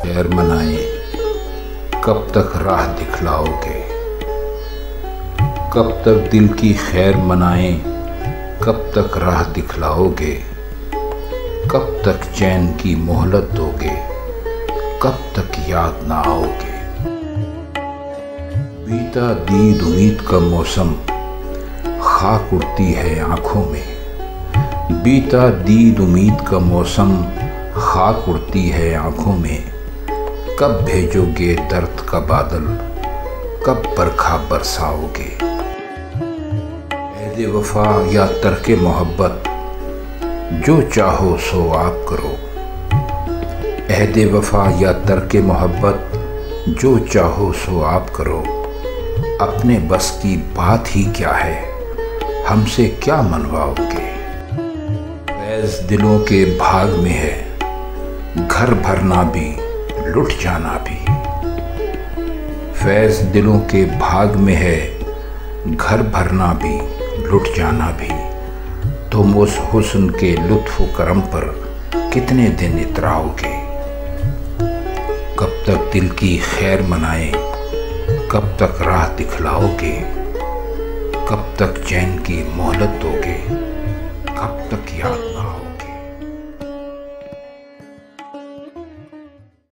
खैर मनाए कब तक राह दिखलाओगे, कब तक दिल की खैर मनाए कब तक राह दिखलाओगे, कब तक चैन की मोहलत दोगे, कब तक याद ना आओगे। बीता दीद उम्मीद का मौसम खाक उड़ती है आँखों में, बीता दीद उम्मीद का मौसम खाक उड़ती है आँखों में। कब भेजोगे दर्द का बादल, कब बरखा बरसाओगे। ऐदे वफा या तर्के मोहब्बत जो चाहो सो आप करो, ऐदे वफा या तर्के मोहब्बत जो चाहो सो आप करो। अपने बस की बात ही क्या है, हमसे क्या मनवाओगे। फैज़ दिलों के भाग में है, घर भरना भी लुट जाना भी। फैज़ दिलों के भाग में है, घर भरना भी लुट जाना भी। तुम उस हुस्न के लुत्फ़ करम पर कितने दिन इतराओगे। कब तक दिल की खैर मनाए कब तक राह दिखलाओगे, कब तक चैन की मोहलत दोगे, कब तक याद ना आओगे।